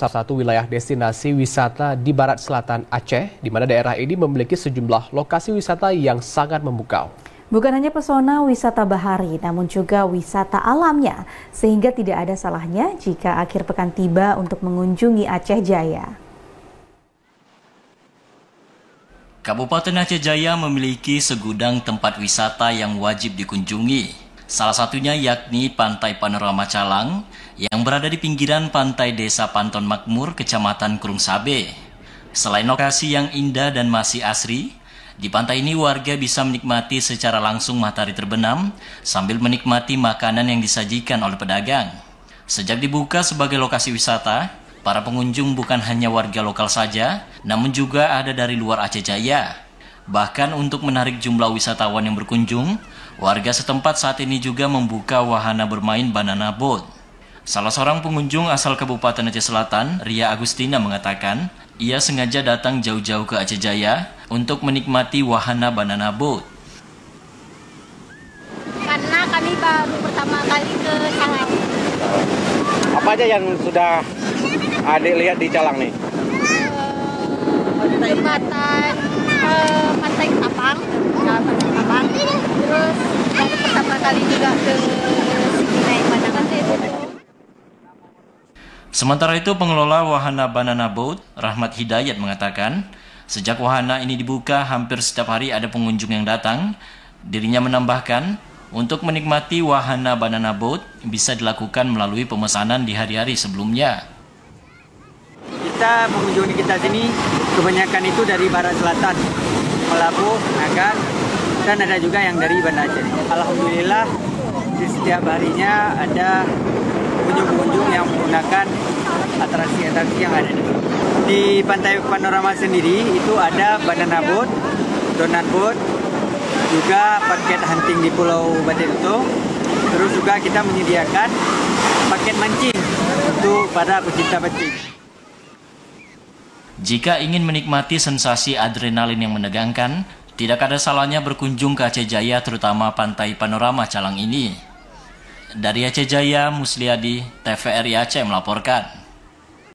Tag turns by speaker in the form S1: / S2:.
S1: salah satu wilayah destinasi wisata di barat selatan Aceh, di mana daerah ini memiliki sejumlah lokasi wisata yang sangat memukau.
S2: Bukan hanya pesona wisata bahari, namun juga wisata alamnya, sehingga tidak ada salahnya jika akhir pekan tiba untuk mengunjungi Aceh Jaya.
S3: Kabupaten Aceh Jaya memiliki segudang tempat wisata yang wajib dikunjungi. Salah satunya yakni Pantai Panorama Calang yang berada di pinggiran pantai Desa Panton Makmur, Kecamatan Kurung Sabe. Selain lokasi yang indah dan masih asri, di pantai ini warga bisa menikmati secara langsung matahari terbenam sambil menikmati makanan yang disajikan oleh pedagang. Sejak dibuka sebagai lokasi wisata, para pengunjung bukan hanya warga lokal saja, namun juga ada dari luar Aceh Jaya. Bahkan untuk menarik jumlah wisatawan yang berkunjung, warga setempat saat ini juga membuka wahana bermain banana boat. Salah seorang pengunjung asal Kabupaten Aceh Selatan, Ria Agustina, mengatakan ia sengaja datang jauh-jauh ke Aceh Jaya untuk menikmati wahana banana boat.
S4: Karena kami baru pertama kali ke Calang.
S5: Apa aja yang sudah adik lihat di Calang nih?
S4: Jembatan Pantai Ketapang, terus baru pertama kali juga ke sini naik pandangan itu.
S3: Sementara itu, pengelola wahana banana boat, Rahmat Hidayat, mengatakan sejak wahana ini dibuka, hampir setiap hari ada pengunjung yang datang. Dirinya menambahkan, untuk menikmati wahana banana boat bisa dilakukan melalui pemesanan di hari-hari sebelumnya.
S6: Pengunjung di kita sini kebanyakan itu dari barat selatan, Melabuh, Nagan, dan ada juga yang dari Banda Aceh. Alhamdulillah di setiap harinya ada pengunjung-pengunjung yang menggunakan atraksi-atraksi yang ada di sini. Di Pantai Panorama sendiri itu ada banana boat, donut boat, juga paket hunting di Pulau Batu. Terus juga kita menyediakan paket mancing untuk para pecinta mancing.
S3: Jika ingin menikmati sensasi adrenalin yang menegangkan, tidak ada salahnya berkunjung ke Aceh Jaya, terutama Pantai Panorama Calang ini. Dari Aceh Jaya, Musliadi, TVRI Aceh melaporkan.